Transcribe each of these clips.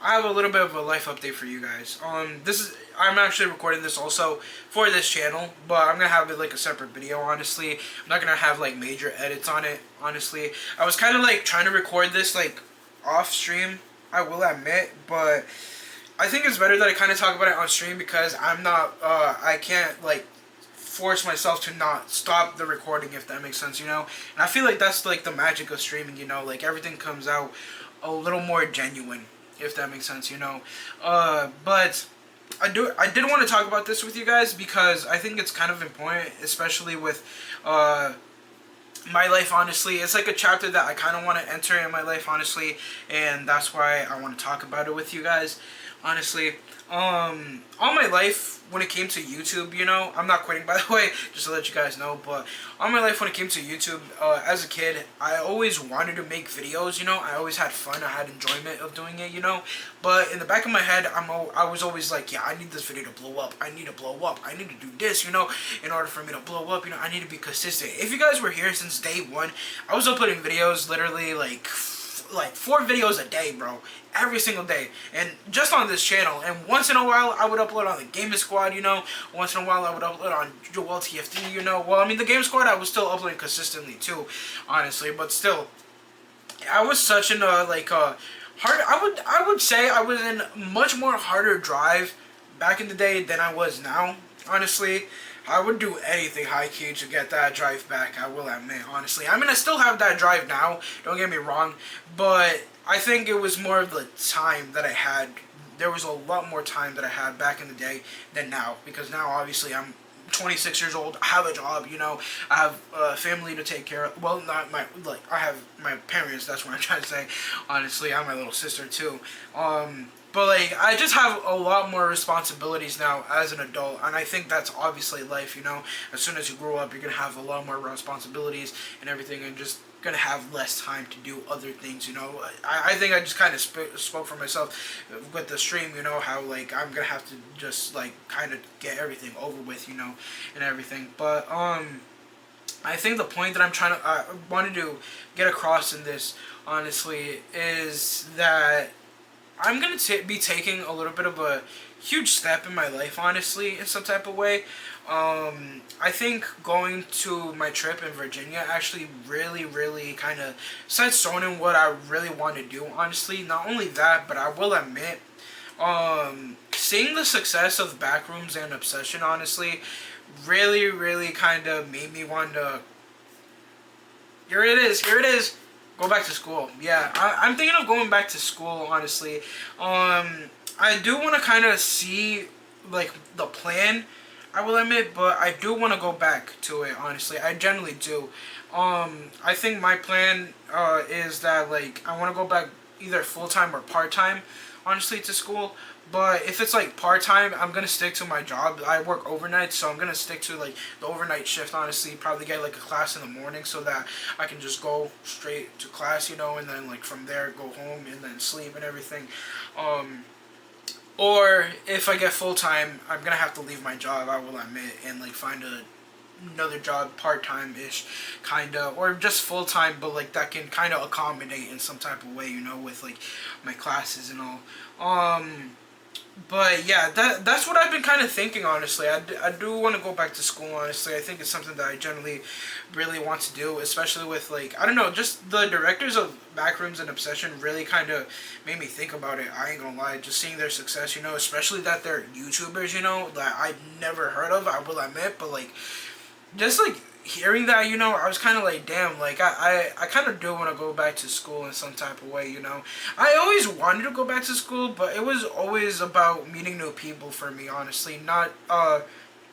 I have a little bit of a life update for you guys. I'm actually recording this also for this channel, but I'm gonna have it like a separate video. Honestly, I'm not gonna have like major edits on it. Honestly, I was kind of like trying to record this like off stream. I will admit, but I think it's better that I kind of talk about it on stream because I'm not. I can't like force myself to not stop the recording, if that makes sense, you know. And I feel like that's like the magic of streaming, you know. Like everything comes out a little more genuine, if that makes sense, you know. But I did want to talk about this with you guys because I think it's kind of important, especially with my life. Honestly, it's like a chapter that I kind of want to enter in my life, honestly, and that's why I want to talk about it with you guys. Honestly, all my life when it came to YouTube, you know, I'm not quitting, by the way, just to let you guys know, but all my life when it came to YouTube, as a kid, I always wanted to make videos, you know. I always had fun, I had enjoyment of doing it, you know, but in the back of my head, I was always like, yeah, I need this video to blow up, I need to blow up, I need to do this, you know, in order for me to blow up, you know, I need to be consistent. If you guys were here since day one, I was uploading videos literally like 4 videos a day, bro, every single day, and just on this channel. And once in a while I would upload on the Gaming Squad, you know. Once in a while I would upload on Joel TFD, you know. Well, I mean, the Gaming Squad I was still uploading consistently too, honestly, but still, I was such in a like hard. I would say I was in much more harder drive back in the day than I was now, honestly. I would do anything high key to get that drive back, I will admit, honestly. I mean, I still have that drive now, don't get me wrong, but I think it was more of the time that I had. There was a lot more time that I had back in the day than now, because now, obviously, I'm 26 years old, I have a job, you know, I have a family to take care of. Well, not my, like, I have my parents, that's what I'm trying to say, honestly. I have my little sister, too. But, like, I just have a lot more responsibilities now as an adult, and I think that's obviously life, you know. As soon as you grow up, you're going to have a lot more responsibilities and everything, and just going to have less time to do other things, you know. I think I just kind of spoke for myself with the stream, you know, how, like, I'm going to have to just, like, kind of get everything over with, you know, and everything. But, I think the point that I'm trying to, wanted to get across in this, honestly, is that I'm going to be taking a little bit of a huge step in my life, honestly, in some type of way. I think going to my trip in Virginia actually really kind of set stone in what I really want to do, honestly. Not only that, but I will admit, seeing the success of Backrooms and Obsession, honestly, really kind of made me want to... Here it is. Go back to school. Yeah, I'm thinking of going back to school, honestly. I do want to kind of see, like, the plan, I will admit, but I do want to go back to it, honestly. I generally do. I think my plan, is that, like, I want to go back either full-time or part-time, honestly, to school. But if it's like part-time, I'm going to stick to my job. I work overnight, so I'm going to stick to like the overnight shift, honestly. Probably get like a class in the morning so that I can just go straight to class, you know, and then like from there go home and then sleep and everything. Or if I get full-time, I'm going to have to leave my job, I will admit, and like find another job, part-time-ish, kind of, or just full-time, but like that can kind of accommodate in some type of way, you know, with like my classes and all. But yeah, that's what I've been kind of thinking, honestly. I do want to go back to school, honestly. I think it's something that I generally really want to do, especially with, like, I don't know, just the directors of Backrooms and Obsession really kind of made me think about it. I ain't gonna lie, just seeing their success, you know, especially that they're YouTubers, you know, that I've never heard of, I will admit, but like, just like hearing that, you know, I was kind of like, damn, like, I kind of do want to go back to school in some type of way, you know. I always wanted to go back to school, but it was always about meeting new people for me, honestly, not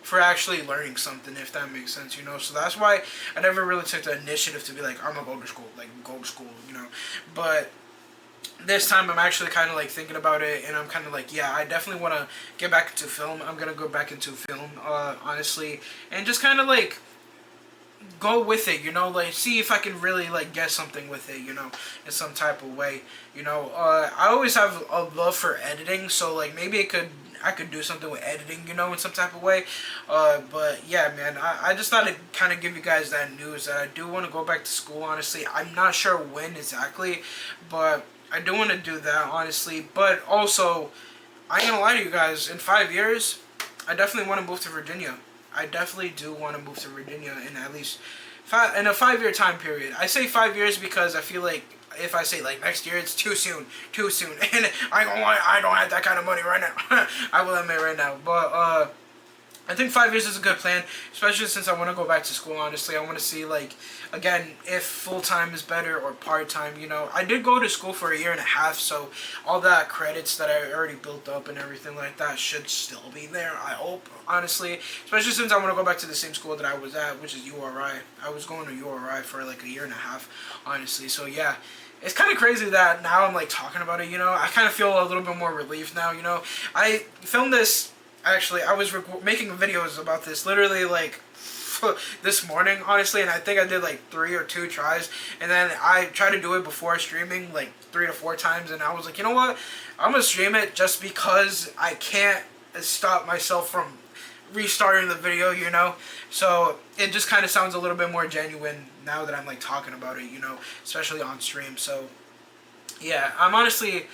for actually learning something, if that makes sense, you know. So that's why I never really took the initiative to be like, I'm gonna go to school, like, go to school, you know. But this time I'm actually kind of like thinking about it, and I'm kind of like, yeah, I definitely want to get back into film. I'm gonna go back into film, honestly, and just kind of like go with it, you know, like see if I can really like get something with it, you know, in some type of way, you know. I always have a love for editing, so like maybe I could do something with editing, you know, in some type of way. But yeah, man, I just thought I'd kind of give you guys that news that I do want to go back to school, honestly. I'm not sure when exactly, but I do want to do that, honestly. But also, I ain't gonna lie to you guys. In 5 years, I definitely want to move to Virginia. I definitely do want to move to Virginia in at least in a 5 year time period. I say 5 years because I feel like if I say like next year, it's too soon, and I ain't gonna lie, I don't have that kind of money right now. I will admit right now, but I think 5 years is a good plan, especially since I want to go back to school, honestly. I want to see, like, again, if full-time is better or part-time, you know. I did go to school for a year and a half, so all that credits that I already built up and everything like that should still be there, I hope, honestly. Especially since I want to go back to the same school that I was at, which is URI. I was going to URI for, like, a year and a half, honestly. So, yeah. It's kind of crazy that now I'm, like, talking about it, you know. I kind of feel a little bit more relief now, you know. I filmed this... Actually, I was making videos about this literally like this morning, honestly, and I think I did like 3 or 2 tries, and then I tried to do it before streaming like 3 to 4 times, and I was like, you know what, I'm gonna stream it just because I can't stop myself from restarting the video, you know. So it just kind of sounds a little bit more genuine now that I'm like talking about it, you know, especially on stream. So yeah, I'm honestly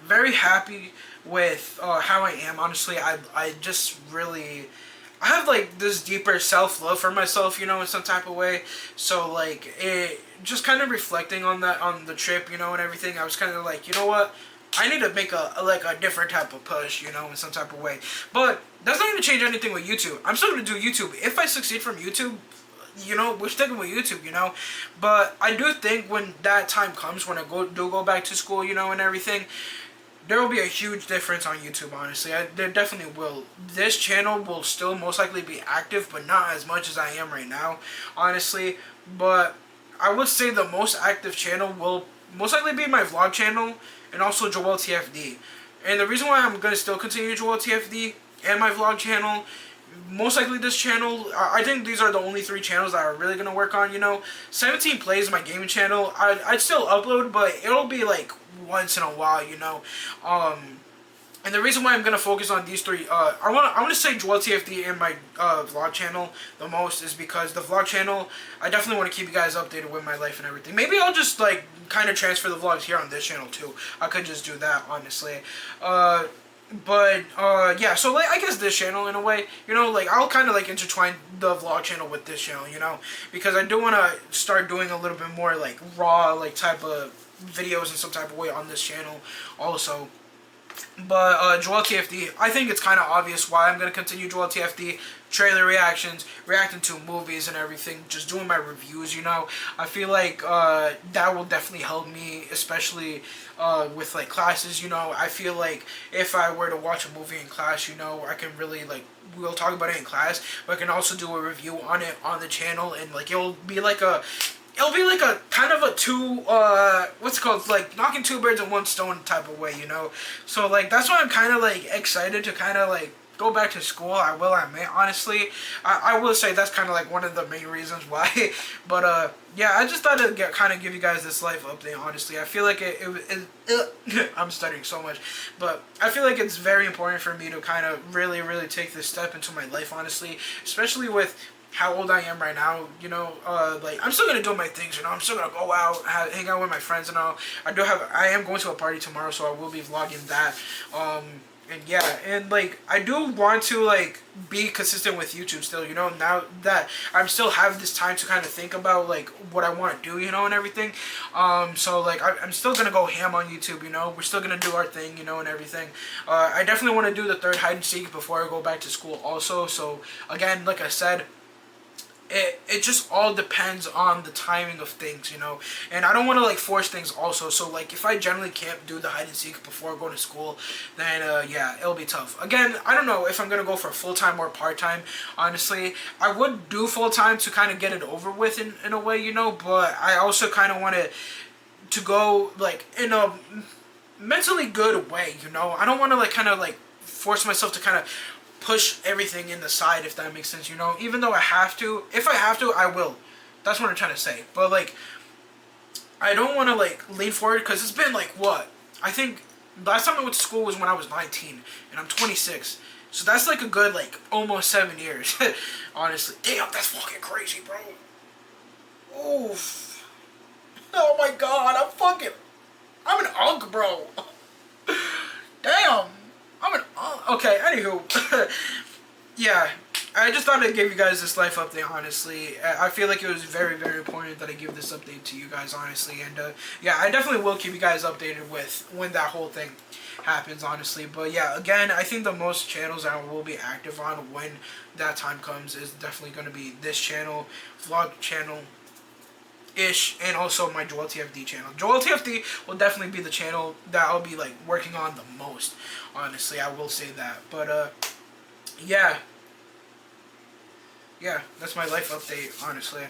very happy with how I am. Honestly, I just really, I have like this deeper self-love for myself, you know, in some type of way. So like it just kind of reflecting on that, on the trip, you know, and everything. I was kind of like, you know what, I need to make a different type of push, you know, in some type of way. But that's not going to change anything with YouTube. I'm still going to do YouTube. If I succeed from YouTube, you know, we're sticking with YouTube, you know. But I do think when that time comes, when I do go back to school, you know, and everything, there will be a huge difference on YouTube, honestly. There definitely will. This channel will still most likely be active, but not as much as I am right now, honestly. But I would say the most active channel will most likely be my vlog channel and also Joel TFD. And the reason why I'm going to still continue Joel TFD and my vlog channel, most likely this channel, I think these are the only 3 channels that I'm really going to work on, you know. 17 Plays, my gaming channel, I'd still upload, but it'll be like once in a while, you know. And the reason why I'm gonna focus on these 3, I want to say Joel TFD and my vlog channel the most is because the vlog channel, I definitely want to keep you guys updated with my life and everything. Maybe I'll just like kind of transfer the vlogs here on this channel too. I could just do that, honestly. But yeah, so like I guess this channel in a way, you know, like I'll kind of like intertwine the vlog channel with this channel, you know, because I do want to start doing a little bit more like raw like type of videos in some type of way on this channel also. But Joel TFD, I think it's kind of obvious why I'm going to continue Joel TFD. Trailer reactions, reacting to movies and everything, just doing my reviews, you know. I feel like that will definitely help me, especially with like classes, you know. I feel like if I were to watch a movie in class, you know, I can really like, we'll talk about it in class, but I can also do a review on it on the channel, and like it'll be like a kind of a what's it called, like knocking 2 birds with 1 stone type of way, you know. So like that's why I'm kind of like excited to kind of like go back to school. I will admit, honestly, I will say that's kind of like one of the main reasons why. But yeah, I just thought to kind of give you guys this life update. Honestly, I feel like I'm stuttering so much, but I feel like it's very important for me to kind of really take this step into my life, honestly, especially with how old I am right now, you know. Like I'm still gonna do my things, you know. I'm still gonna go out, hang out with my friends and all. I am going to a party tomorrow, so I will be vlogging that. And yeah, and like I do want to like be consistent with YouTube still, you know. Now that I'm still have this time to kind of think about like what I want to do, you know, and everything. So like I'm still gonna go ham on YouTube, you know. We're still gonna do our thing, you know, and everything. I definitely want to do the 3rd hide and seek before I go back to school also. So again, like I said, it just all depends on the timing of things, you know. And I don't want to like force things also. So like if I generally can't do the hide and seek before going to school, then yeah, it'll be tough. Again, I don't know if I'm gonna go for full-time or part-time. Honestly, I would do full-time to kind of get it over with in a way, you know. But I also kind of want to go like in a mentally good way, you know. I don't want to like kind of like force myself to kind of push everything in the side, if that makes sense, you know. Even though I have to, if I have to, I will. That's what I'm trying to say. But like, I don't want to like lean forward, because it's been like what? I think last time I went to school was when I was 19, and I'm 26. So that's like a good like almost 7 years. Honestly, damn, that's fucking crazy, bro. Oof. Oh my god, I'm fucking. I'm an unk, bro. Damn. I'm an unk. Okay, anywho. Yeah. I just thought I'd give you guys this life update, honestly. I feel like it was very, very important that I give this update to you guys, honestly. And, yeah, I definitely will keep you guys updated with when that whole thing happens, honestly. But, yeah, again, I think the most channels I will be active on when that time comes is definitely going to be this channel, vlog channel, ish, and also my Joel TFD channel. Joel TFD will definitely be the channel that I'll be, like, working on the most, honestly. I will say that. But, yeah. Yeah, that's my life update, honestly.